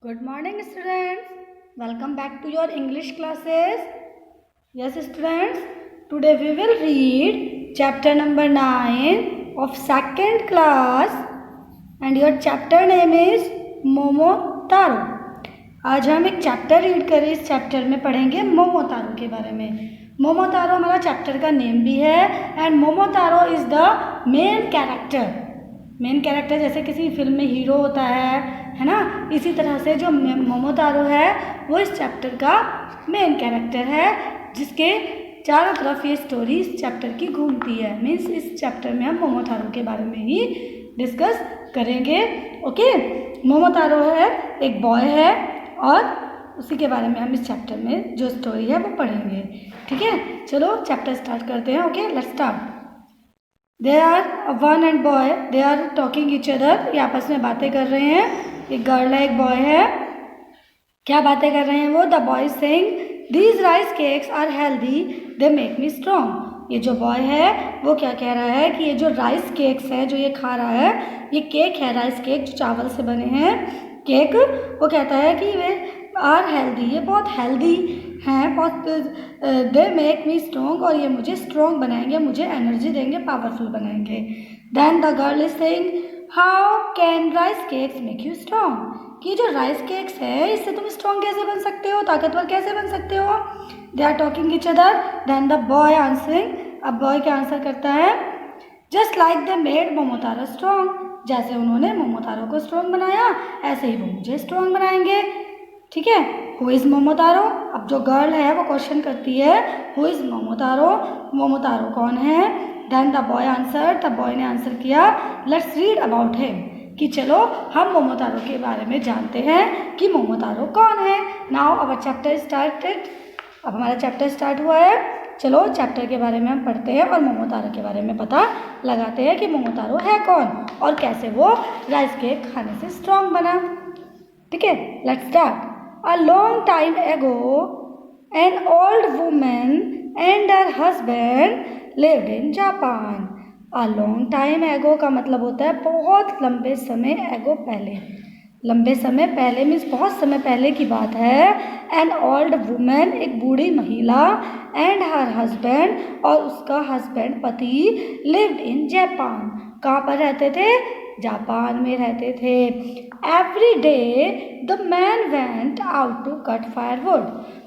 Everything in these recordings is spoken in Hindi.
Good morning, students. Welcome back to your English classes. Yes, students. Today we will read chapter number 9 of second class, and your chapter name is मोमोतारो. आज हम एक चैप्टर रीड करें. इस चैप्टर में पढ़ेंगे मोमोतारो के बारे में. मोमोतारो हमारा चैप्टर का नेम भी है, and Momotaro is the main character. जैसे किसी फिल्म में हीरो होता है ना, इसी तरह से जो मोमोतारो है वो इस चैप्टर का मेन कैरेक्टर है, जिसके चारों तरफ ये स्टोरी इस चैप्टर की घूमती है. मीन्स इस चैप्टर में हम मोमोतारो के बारे में ही डिस्कस करेंगे. ओके, मोमोतारो है एक बॉय है, और उसी के बारे में हम इस चैप्टर में जो स्टोरी है वो पढ़ेंगे. ठीक है, चलो चैप्टर स्टार्ट करते हैं. Okay, let's start. They are one and boy, they are talking each other. ये आपस में बातें कर रहे हैं. एक गर्ल है, एक बॉय है. क्या बातें कर रहे हैं वो? The boy saying these rice cakes are healthy, they make me strong. ये जो बॉय है वो क्या कह रहा है कि ये जो राइस केक्स है जो ये खा रहा है, ये केक है राइस केक जो चावल से बने हैं केक. वो कहता है कि वे आर हेल्दी, ये बहुत हेल्दी हैं, बहुत दे मेक मी स्ट्रॉन्ग, और ये मुझे स्ट्रॉन्ग बनाएंगे, मुझे एनर्जी देंगे, पावरफुल बनाएंगे. Then the girl is saying how can rice cakes make you strong. कि जो राइस केक्स है इससे तुम स्ट्रॉन्ग कैसे बन सकते हो, ताकतवर कैसे बन सकते हो. They are talking each other. Then the boy answering. अब बॉय क्या आंसर करता है? Just like they made Momotaro strong. जैसे उन्होंने मोमोतारो को स्ट्रॉन्ग बनाया, ऐसे ही वो मुझे स्ट्रॉन्ग बनाएंगे. ठीक है, हु इज़ मोमोतारो. अब जो गर्ल है वो क्वेश्चन करती है हु इज़ मोमोतारो, मोमोतारो कौन है. Then the boy answer. The boy ने आंसर किया लेट्स रीड अबाउट हिम. कि चलो हम मोमोतारो के बारे में जानते हैं कि मोमोतारो कौन है. Now our chapter started. अब हमारा चैप्टर स्टार्ट हुआ है. चलो चैप्टर के बारे में हम पढ़ते हैं और मोमोतारो के बारे में पता लगाते हैं कि मोमोतारो है कौन और कैसे वो राइस केक खाने से स्ट्रॉन्ग बना. ठीक है, let's start. A long time ago, an old woman and her husband lived in Japan. A long time ago का मतलब होता है बहुत लंबे समय ago, पहले. लंबे समय पहले मीन्स बहुत समय पहले की बात है. An old woman एक बूढ़ी महिला, and her husband और उसका हस्बैंड पति lived in Japan. कहाँ पर रहते थे? जापान में रहते थे. Every day the man went out to cut firewood.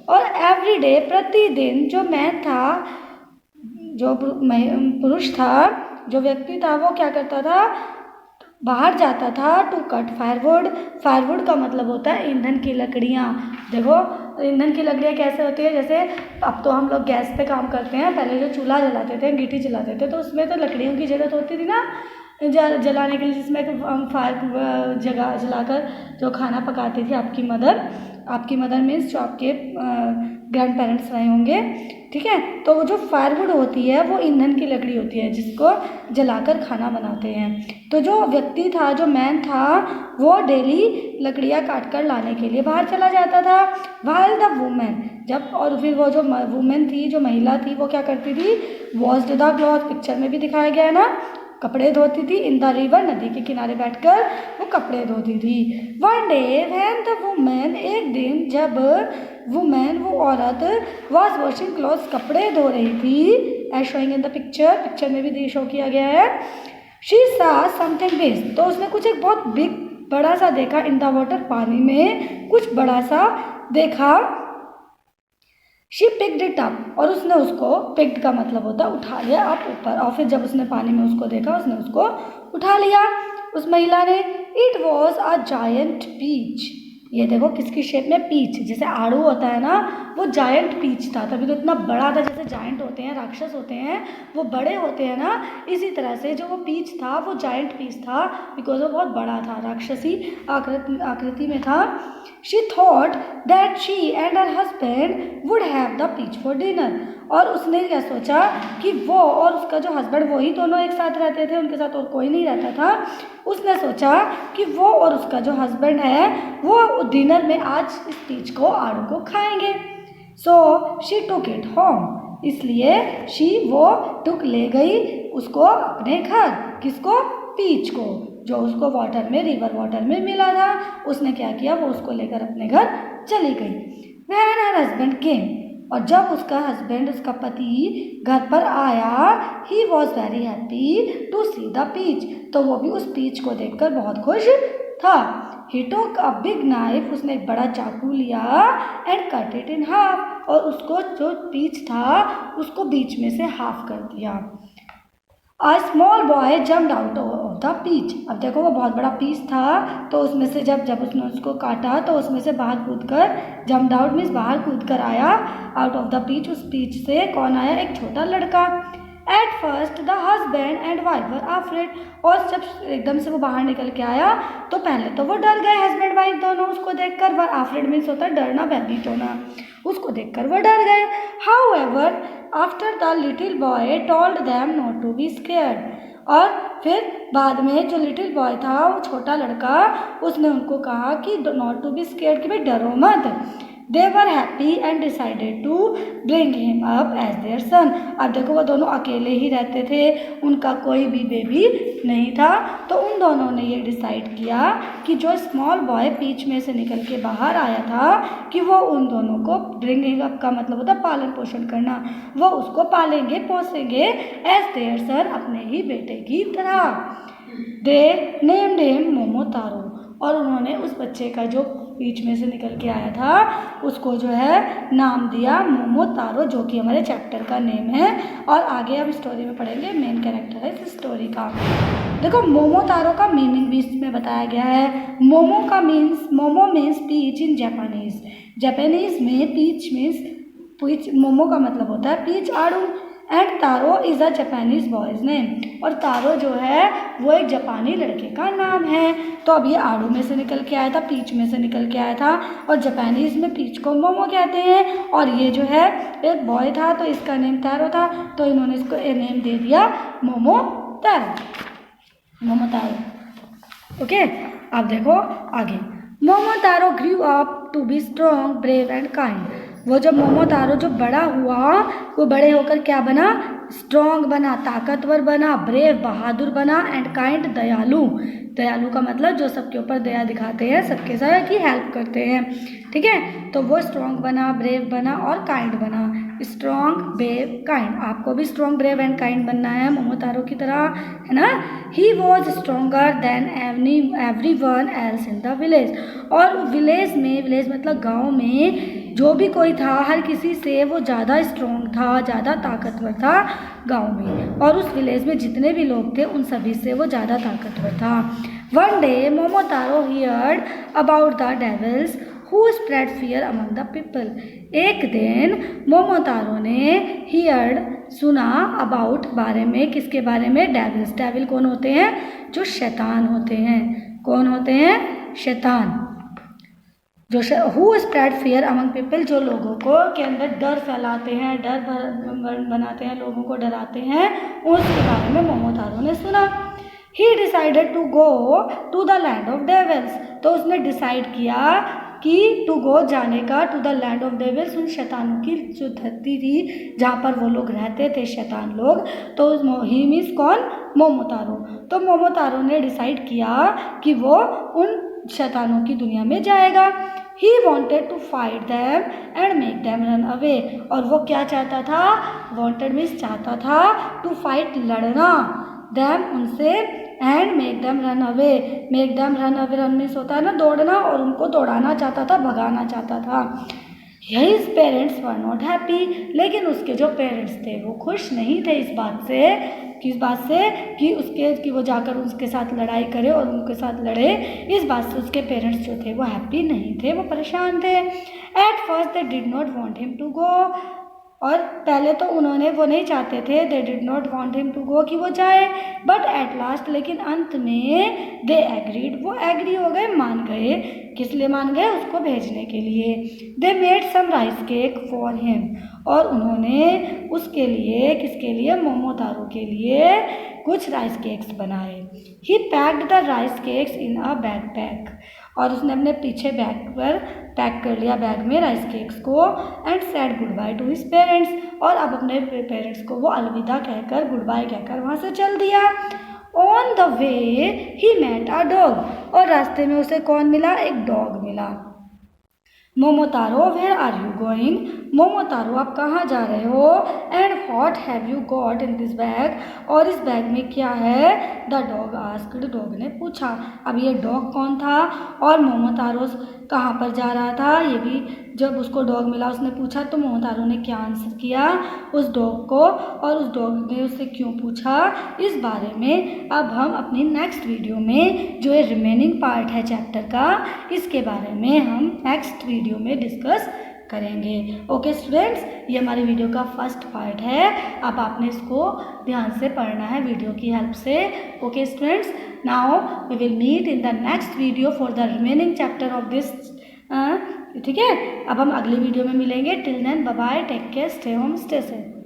और एवरी डे प्रतिदिन जो मैन था, जो पुरुष था, जो व्यक्ति था, वो क्या करता था? बाहर जाता था टू कट फायरवुड. फायरवुड का मतलब होता है ईंधन की लकड़ियाँ. देखो ईंधन की लकड़ियाँ कैसे होती है, जैसे अब तो हम लोग गैस पे काम करते हैं, पहले जो चूल्हा जलाते थे, अंगीठी जलाते थे, तो उसमें तो लकड़ियों की ज़रूरत होती थी ना जलाने के लिए, जिसमें हम फायर जगह जलाकर जो खाना पकाती थी आपकी मदर मीन्स जो आपके ग्रैंड पेरेंट्स रहे होंगे. ठीक है, तो वो जो फायरवुड होती है वो ईंधन की लकड़ी होती है जिसको जलाकर खाना बनाते हैं. तो जो व्यक्ति था, जो मैन था, वो डेली लकड़ियाँ काट कर लाने के लिए बाहर चला जाता था. व्हाइल द वुमेन, जब और फिर वो जो वुमेन थी, जो महिला थी, वो क्या करती थी? Washed the cloth. पिक्चर में भी दिखाया गया है ना, कपड़े धोती थी. इन द रिवर, नदी के किनारे बैठकर वो कपड़े धोती थी. One day when the women, एक दिन जब वुमेन, वो औरत, वॉज वॉशिंग क्लॉथ्स, कपड़े धो रही थी. As showing in the picture में भी शो किया गया है. शी सा समथिंग बिग, तो उसने कुछ एक बहुत बिग, बड़ा सा देखा. इन द वाटर, पानी में कुछ बड़ा सा देखा. शी पिक्ड इट अप, और उसने उसको, पिक्ड का मतलब होता है उठा लिया, अप ऊपर. और फिर जब उसने पानी में उसको देखा, उसने उसको उठा लिया उस महिला ने. It was a giant peach. ये देखो किसकी शेप में? पीच, जैसे आड़ू होता है ना, वो जायंट पीच था. तभी तो इतना बड़ा था. जैसे जायंट होते हैं, राक्षस होते हैं, वो बड़े होते हैं ना, इसी तरह से जो वो पीच था वो जायंट पीच था, बिकॉज वो बहुत बड़ा था, राक्षसी आकृति में था. She thought that she and her husband would have the peach for dinner. और उसने क्या सोचा कि वो और उसका जो हस्बैंड, वो ही दोनों एक साथ रहते थे, उनके साथ और कोई नहीं रहता था. उसने सोचा कि वो और उसका जो हस्बैंड है वो डिनर में आज इस पीच को, आड़ू को खाएंगे. So she took it home. इसलिए वो टुक ले गई उसको अपने घर. किसको? पीच को. जो उसको वाटर में, रिवर वाटर में मिला था, उसने क्या किया, वो उसको लेकर अपने घर चली गई। When her husband came, और जब उसका हस्बैंड, उसका पति घर पर आया, he was very happy to see the peach, तो वो भी उस पीच को देखकर बहुत खुश था। ही टुक अ बिग नाइफ, उसने एक बड़ा चाकू लिया, and cut it in half, और उसको जो पीच था उसको बीच में से हाफ कर दिया। A small boy jumped out of the peach, अब देखो वो बहुत बड़ा पीस था, तो उसमें से जब उसने उसको काटा तो उसमें से बाहर कूद कर, जम्प्ड आउट मीन्स बाहर कूद कर आया, आउट ऑफ द पीच, उस पीच से कौन आया, एक छोटा लड़का। At first the husband and wife were afraid, और जब एकदम से वो बाहर निकल के आया तो पहले तो वो डर गए, हस्बैंड वाइफ दोनों उसको देखकर। वर अफ्रेड मीन्स होता है डरना, भयभीत होना, उसको देखकर वो डर गए। However after the little boy told them not to be scared, और फिर बाद में जो लिटिल बॉय था, वो छोटा लड़का, उसने उनको कहा कि नॉट टू बी स्केयर्ड, कि भाई डरो मत। They were happy and decided to bring him up as their son, अब देखो वो दोनों अकेले ही रहते थे, उनका कोई भी बेबी नहीं था, तो उन दोनों ने ये डिसाइड किया कि जो स्मॉल बॉय पीच में से निकल के बाहर आया था, कि वो उन दोनों को, ब्रिंगिंग अप का मतलब होता है पालन पोषण करना, वो उसको पालेंगे पोसेंगे एज देयर सन, अपने ही बेटे की तरह। दे नेम्ड हिम मोमोतारो, और उन्होंने उस बच्चे का जो बीच में से निकल के आया था उसको जो है नाम दिया मोमोतारो, जो कि हमारे चैप्टर का नेम है, और आगे हम स्टोरी में पढ़ेंगे, मेन कैरेक्टर है इस स्टोरी का। देखो मोमोतारो का मीनिंग भी इसमें बताया गया है। Momo means peach in Japanese, Japanese में पीच मीन्स पीच, मोमो का मतलब होता है पीच, आड़ू, and taro is a Japanese boy's name, और तारो जो है वो एक जापानी लड़के का नाम है। तो अब ये आड़ू में से निकल के आया था, पीच में से निकल के आया था, और जापानीज में पीच को मोमो कहते हैं, और ये जो है एक बॉय था तो इसका नेम तारो था, तो इन्होंने इसको नेम दे दिया मोमोतारो, मोमोतारो। ओके, अब देखो आगे। Momotaro grew up to be strong, brave and kind, वो जब मोमोतारो जो बड़ा हुआ, वो बड़े होकर क्या बना, स्ट्रॉन्ग बना, ताकतवर बना, ब्रेव बहादुर बना, एंड काइंड दयालु, दयालु का मतलब जो सबके ऊपर दया दिखाते हैं, सबके साथ की हेल्प करते हैं, ठीक है। तो वो स्ट्रॉन्ग बना, ब्रेव बना और काइंड बना, स्ट्रॉन्ग, ब्रेव, काइंड। आपको भी स्ट्रॉन्ग, ब्रेव एंड काइंड बनना है मोमोतारो की तरह, है ना। He was stronger than everyone else in the village, और विलेज में, विलेज मतलब गाँव में जो भी कोई था, हर किसी से वो ज़्यादा स्ट्रॉन्ग था, ज़्यादा ताकतवर था गांव में, और उस विलेज में जितने भी लोग थे उन सभी से वो ज़्यादा ताकतवर था। One day Momotaro heard about the devils who spread fear among the people, एक दिन मोमोतारो ने हियर्ड सुना, अबाउट बारे में, किसके बारे में, डेविल्स, डेविल कौन होते हैं, जो शैतान होते हैं, कौन होते हैं, शैतान, जो who spread fear among people, जो लोगों को के अंदर डर फैलाते हैं, डर बनाते हैं, लोगों को डराते हैं, उसके बारे में मोमोतारो ने सुना। He decided to go to the land of devils, तो उसने डिसाइड किया कि टू गो, जाने का, to the land of devils, उन शैतानों की जो धरती थी जहाँ पर वो लोग रहते थे, शैतान लोग, तो ही मीन्स कौन, मोमोतारो। तो मोमोतारो ने डिसाइड किया कि वो उन शैतानों की दुनिया में जाएगा। He wanted to fight them and make them run away, और वो क्या चाहता था, wanted मीन्स चाहता था, to fight लड़ना, them उनसे, and make them run away, make them run away, run means होता है ना दौड़ना, और उनको दौड़ाना चाहता था, भगाना चाहता था। His parents were not happy, लेकिन उसके जो पेरेंट्स थे वो खुश नहीं थे इस बात से, किस बात से, कि वो जाकर उसके साथ लड़ाई करे और उनके साथ लड़े, इस बात से उसके पेरेंट्स जो थे वो हैप्पी नहीं थे, वो परेशान थे। At first they did not want him to go, और पहले तो उन्होंने वो नहीं चाहते थे, they did not want him to go, कि वो जाए, बट एट लास्ट, लेकिन अंत में, दे एग्रीड, वो एग्री हो गए, मान गए, किस लिए मान गए, उसको भेजने के लिए। They made some rice cake for him, और उन्होंने उसके लिए, किसके लिए, मोमोतारो के लिए कुछ राइस केक्स बनाए। He packed the rice cakes in a backpack, और उसने अपने पीछे बैग पर पैक कर लिया, बैग में राइस केक्स को, and said good by two his parents, और अब अपने पेरेंट्स को वो अलविदा कहकर, गुड बाय कहकर वहाँ से चल दिया। On the way he met a dog, और रास्ते में उसे कौन मिला? एक डॉग मिला। Momotaro where are you going, Momotaro आप कहाँ जा रहे हो? And what have you got in this bag, और इस बैग में क्या है? द डॉग आस्क्ड, डॉग ने पूछा। अब ये डॉग कौन था और मोमोतारो कहाँ पर जा रहा था? ये भी जब उसको डॉग मिला उसने पूछा, तो मोमोतारो ने क्या आंसर किया उस डॉग को, और उस डॉग ने उससे क्यों पूछा, इस बारे में अब हम अपनी नेक्स्ट वीडियो में, जो ये रिमेनिंग पार्ट है चैप्टर का, इसके बारे में हम नेक्स्ट वीडियो में डिस्कस करेंगे। ओके स्टूडेंट्स, ये हमारी वीडियो का फर्स्ट पार्ट है। अब आपने इसको ध्यान से पढ़ना है वीडियो की हेल्प से। Okay students, now we will meet in the next video for the remaining chapter of this. ठीक है, अब हम अगली वीडियो में मिलेंगे। Till then bye bye, take care, stay home, stay safe.